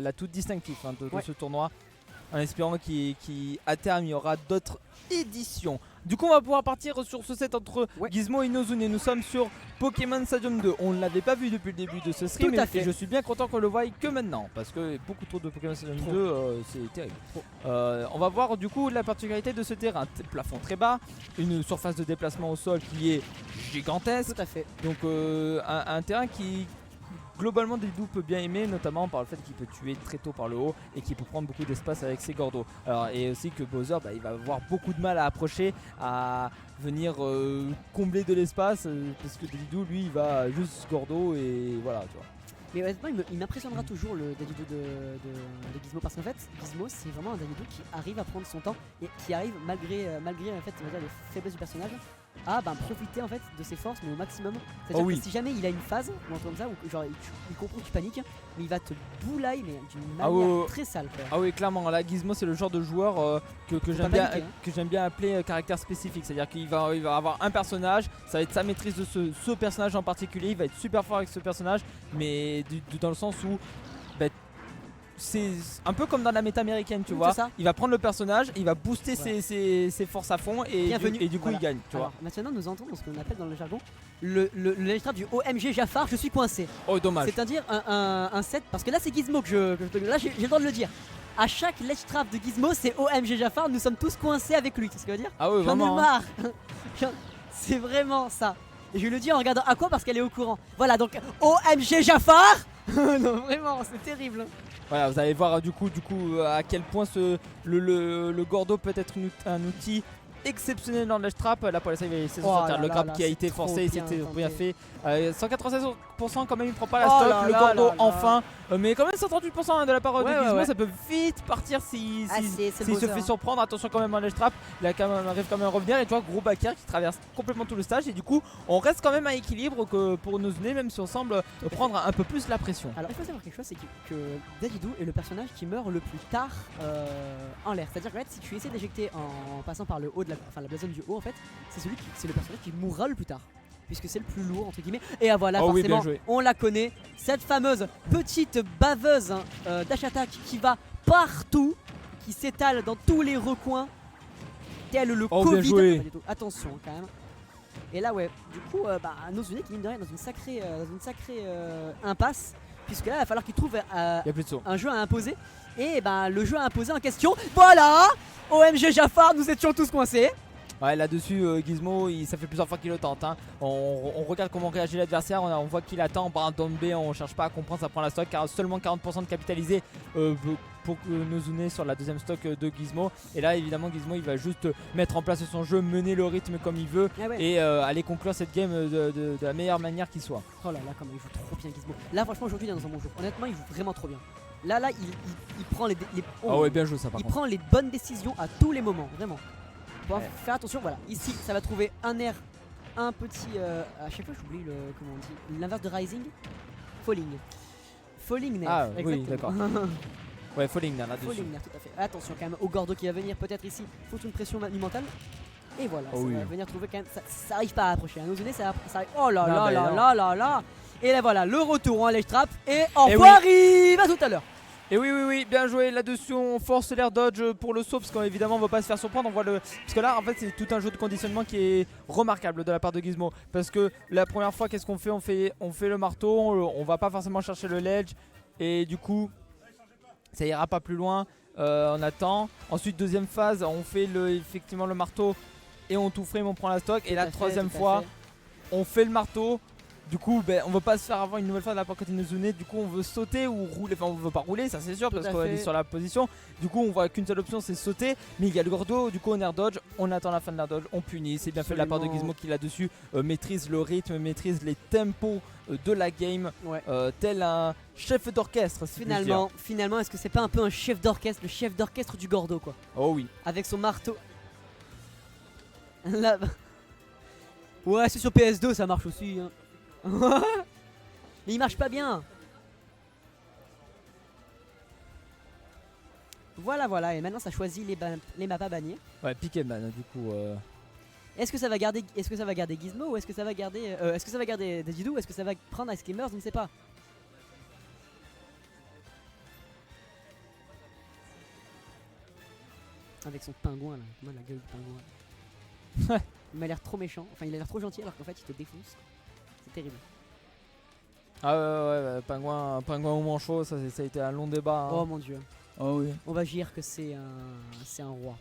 la toute distinctive de ce tournoi, en espérant qu'à terme il y aura d'autres éditions. Du coup on va pouvoir partir sur ce set entre Gizmo et Inozune. Nous sommes sur Pokémon Stadium 2. On ne l'avait pas vu depuis le début de ce stream et je suis bien content qu'on le voie que maintenant, parce que beaucoup trop de Pokémon Stadium 2 c'est terrible. On va voir du coup la particularité de ce terrain. Plafond très bas, une surface de déplacement au sol qui est gigantesque. Tout à fait. Donc un terrain qui globalement Dadidou peut bien aimer, notamment par le fait qu'il peut tuer très tôt par le haut et qu'il peut prendre beaucoup d'espace avec ses Gordos. Alors, et aussi que Bowser il va avoir beaucoup de mal à approcher, à venir combler de l'espace, parce que Dadidou lui il va juste Gordo et voilà tu vois. Mais honnêtement il m'impressionnera toujours le Dadidou de Gizmo, parce qu'en fait Gizmo c'est vraiment un Dadidou qui arrive à prendre son temps et qui arrive malgré en fait, on va dire, les faiblesses du personnage à profiter en fait de ses forces mais au maximum. C'est-à-dire que si jamais il a une phase ou un truc comme ça, ou genre il comprend que tu paniques, mais il va te boulailler mais d'une manière très sale quoi. Ah oui clairement, là Gizmo c'est le genre de joueur que j'aime bien appeler caractère spécifique. C'est à dire qu'il va avoir un personnage, ça va être sa maîtrise de ce personnage en particulier, il va être super fort avec ce personnage, mais dans le sens où c'est un peu comme dans la méta américaine, tu vois. Il va prendre le personnage, il va booster ses forces à fond et du coup il gagne. Tu vois. Maintenant nous entendons ce qu'on appelle dans le jargon le ledge trap du OMG Jafar, je suis coincé. Oh dommage. C'est-à-dire un set, parce que là c'est Gizmo que là j'ai le droit de le dire. À chaque ledge trap de Gizmo c'est OMG Jafar, nous sommes tous coincés avec lui, tu sais ce que je veux dire. Ah oui vraiment. J'en ai marre. C'est vraiment ça. Et je le dis en regardant Aqua parce qu'elle est au courant. Voilà donc OMG Jafar. Non vraiment c'est terrible. Voilà, vous allez voir du coup à quel point le Gordo peut être un outil exceptionnel dans le ledge trap. Là pour l'instant il va essayer de sortir le grab qui a été forcé, c'était bien fait. 196% quand même il prend pas la stock, le Gordo enfin, mais quand même 138% de la part de Gizmo, ça peut vite partir s'il se fait surprendre. Attention quand même en ledge trap, il arrive quand même à revenir et tu vois gros backer qui traverse complètement tout le stage et du coup on reste quand même à équilibre que pour Inozune, même si on semble prendre un peu plus la pression. Alors il faut savoir quelque chose, c'est que Dadidou est le personnage qui meurt le plus tard en l'air. C'est à dire qu'en fait si tu essaies d'éjecter en passant par le haut de la blason du haut en fait, c'est le personnage qui mourra le plus tard, puisque c'est le plus lourd entre guillemets. Et voilà forcément on la connaît, cette fameuse petite baveuse dash attack qui va partout, qui s'étale dans tous les recoins tel le Covid. Attention quand même. Et là du coup Inozune qui mine de rien dans une sacrée impasse, puisque là il va falloir qu'il trouve un jeu à imposer. Et le jeu à imposer en question, voilà, OMG Jafar, nous étions tous coincés. Ouais là-dessus Gizmo ça fait plusieurs fois qu'il le tente hein. On regarde comment réagit l'adversaire, on voit qu'il attend, Brandon B, on cherche pas à comprendre, ça prend la stock car seulement 40% de capitalisé pour Inozune sur la deuxième stock de Gizmo. Et là évidemment Gizmo il va juste mettre en place son jeu, mener le rythme comme il veut et aller conclure cette game de la meilleure manière qu'il soit. Oh là là comment il joue trop bien Gizmo. Là franchement aujourd'hui il est dans un bon jeu, honnêtement il joue vraiment trop bien. Là il prend bien joué ça par contre. Prend les bonnes décisions à tous les moments, vraiment. Bon, faire attention, voilà. Ici, ça va trouver un air, un petit. À chaque fois, j'oublie comment on dit. L'inverse de Rising. Falling. Falling Nair. Ah oui, d'accord. Ouais, Falling Nair là-dessus. Falling Nair, tout à fait. Attention quand même au Gordo qui va venir peut-être ici. Faut une pression monumentale. Et voilà, ça va venir trouver quand même. Ça arrive pas à approcher. Inozune, ça arrive. Oh là là là là là. Et là voilà, le retour en ledge trap. Et au revoir, arrive à tout à l'heure. Et oui, bien joué là-dessus, on force l'air dodge pour le saut parce qu'évidemment on va pas se faire surprendre, parce que là en fait c'est tout un jeu de conditionnement qui est remarquable de la part de Gizmo, parce que la première fois qu'est-ce qu'on fait, on fait le marteau, on va pas forcément chercher le ledge et du coup ça ira pas plus loin, on attend, ensuite deuxième phase on fait effectivement le marteau et on tout frame, on prend la stock et la troisième fois on fait le marteau. Du coup on veut pas se faire avoir une nouvelle fois de la part de Inozune, du coup on veut sauter ou rouler, enfin on veut pas rouler ça c'est sûr parce qu'on est sur la position. Du coup on voit qu'une seule option c'est sauter, mais il y a le Gordo, du coup on air dodge, on attend la fin de l'air dodge, on punit. C'est bien fait de la part de Gizmo qui là-dessus maîtrise le rythme, maîtrise les tempos de la game, tel un chef d'orchestre Finalement est-ce que c'est pas un peu un chef d'orchestre, le chef d'orchestre du Gordo quoi. Oh oui. Avec son marteau. Là ouais c'est sur PS2 ça marche aussi hein. Mais il marche pas bien. Voilà et maintenant ça choisit les maps à bannir. Ouais pick and ban du coup Est-ce que ça va garder Gizmo ou est-ce que ça va garder Dadidou ou est-ce que ça va prendre Ice Gamers, je ne sais pas. Avec son pingouin là, la gueule du pingouin. Il m'a l'air trop méchant, enfin il a l'air trop gentil alors qu'en fait il te défonce. C'est terrible. Ah ouais, pingouin au manchot, ça a été un long débat. Hein. Oh mon dieu. Oh oui. On va dire que c'est un roi.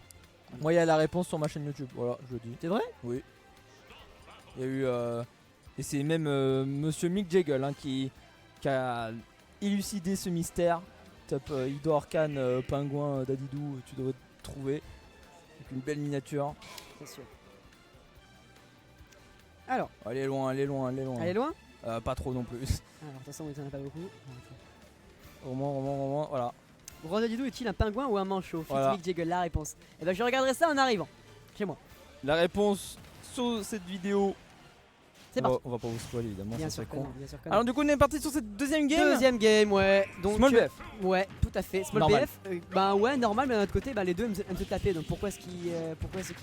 Moi il y a la réponse sur ma chaîne YouTube, voilà, je le dis. C'est vrai? Oui. Il y a eu et c'est même Monsieur Mick Jagger hein, qui a élucidé ce mystère. Top Ido Arcane, pingouin Dadidou, tu devrais te trouver. Avec une belle miniature. C'est sûr. Alors. Elle est loin. Elle est loin? Pas trop non plus. Alors de toute façon il en a pas beaucoup. Roman, voilà. Roi Dadidou est-il un pingouin ou un manchot? Voilà. Mick Jagger, la réponse. Et ben je regarderai ça en arrivant. Chez moi. La réponse sur cette vidéo. C'est parti. On va pas vous spoiler évidemment, Bien ça sûr serait que con. non, bien sûr que non. Alors du coup on est parti sur cette deuxième game. Deuxième game, ouais. Donc, Small BF. Ouais, tout à fait. Small Normal. BF, bah ouais, normal, mais d'un autre côté, bah, les deux aiment se taper. Donc pourquoi est-ce qu'ils.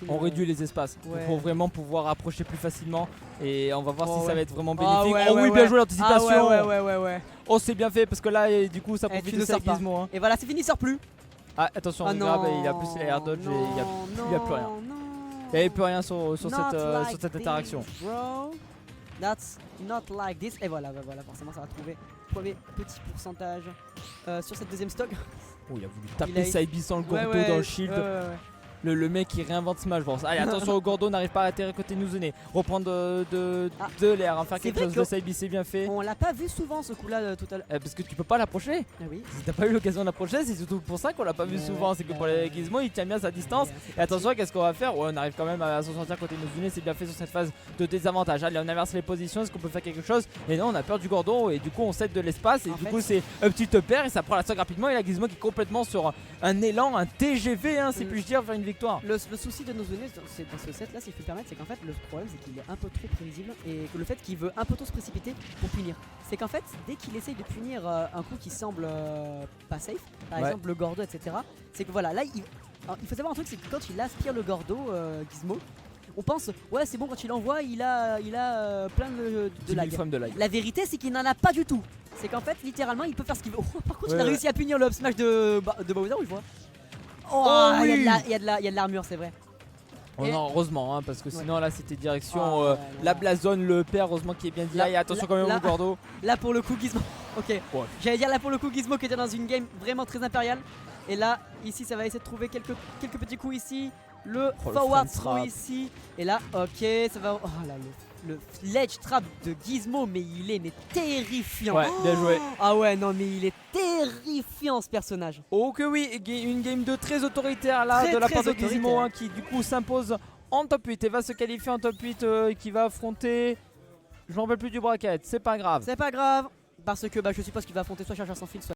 On réduit les espaces Ouais. pour vraiment pouvoir approcher plus facilement. Et on va voir Oh, si ouais. ça va être vraiment Ah, bénéfique. ouais, Oh ouais, oui, ouais. bien joué l'anticipation. Ah ouais. Oh c'est bien fait parce que là et, du coup ça Eh, profite tu de ne ça sors pas. Gizmo. Hein. Et voilà, c'est fini, il sort plus. Ah attention, Ah on non. grave, il a plus les air dodge et il y a plus rien. Non. Il n'y avait plus rien sur Not cette like interaction. this, bro. That's not like this. Et voilà, forcément, ça va trouver premier petit pourcentage sur cette deuxième stock. Oh il a voulu Il taper a- Saibi sans le Gordo Ouais, dans le shield. ouais. Le mec qui réinvente Smash Bros. Allez attention au Gordo, n'arrive pas à atterrir côté Nuzune. Reprendre de l'air, hein, faire C'est quelque vrai chose que- de Saibi, c'est bien fait. On l'a pas vu souvent ce coup-là tout à l'heure. Parce que tu peux pas l'approcher. Ah oui. Si t'as pas eu l'occasion d'approcher, c'est surtout pour ça qu'on l'a pas vu Ouais, souvent. C'est que pour les Gizmo, il tient bien sa distance. Et attention, qu'est-ce qu'on va faire? Ouais, on arrive quand même à s'en sortir côté Nozune, c'est bien fait sur cette phase de désavantage. Allez, on inverse les positions, est-ce qu'on peut faire quelque chose? Et non, on a peur du Gordo et du coup on cède de l'espace. Et En du fait, coup, c'est un petit upper et ça prend la stock rapidement. Et la Gizmo qui est complètement sur un élan, un TGV, hein, si puis-je dire, vers une victoire. Le souci de Nozune c'est dans ce set là, si je peux me permettre, c'est qu'en fait le problème c'est qu'il est un peu trop prévisible et que le fait qu'il veut un peu trop se précipiter pour punir. C'est qu'en fait, dès qu'il essaye de punir un coup qui semble pas safe, par Ouais. exemple le Gordo, etc., c'est que voilà, là alors, il faut savoir un truc, c'est que quand il aspire le Gordo, Gizmo, on pense ouais c'est bon, quand il envoie il a plein de 10 000 lag. frames de lag. La vérité c'est qu'il n'en a pas du tout. C'est qu'en fait littéralement il peut faire ce qu'il veut. Oh, par contre il a Ouais. réussi à punir le up smash de Bowser, ou je vois. Oh, Oh il oui. y a de l'armure, c'est vrai. Oh Et- non, heureusement, hein, parce que sinon là c'était direction Oh, ouais, la non. blazone, le père, heureusement qu'il est bien dit. Là- Et attention là- quand même là- au Gordo. Là pour le coup Gizmo. Ok. J'allais dire là pour le coup Gizmo qui était dans une game vraiment très impériale. Et là ici ça va essayer de trouver quelques petits coups ici. Le Oh, le forward front throw trap. ici. Et là ok ça va. Oh là le ledge trap de Gizmo, mais il est terrifiant. Ouais, bien joué. Ah ouais non mais il est terrifiant ce personnage. Oh que oui, une game 2 très autoritaire là Très, de la très part de autoritaire. Gizmo hein, qui du coup s'impose en top 8 et va se qualifier en top 8 et qui va affronter, je m'en rappelle plus du bracket, c'est pas grave. C'est pas grave parce que bah, je suppose qu'il va affronter soit Charger sans fil soit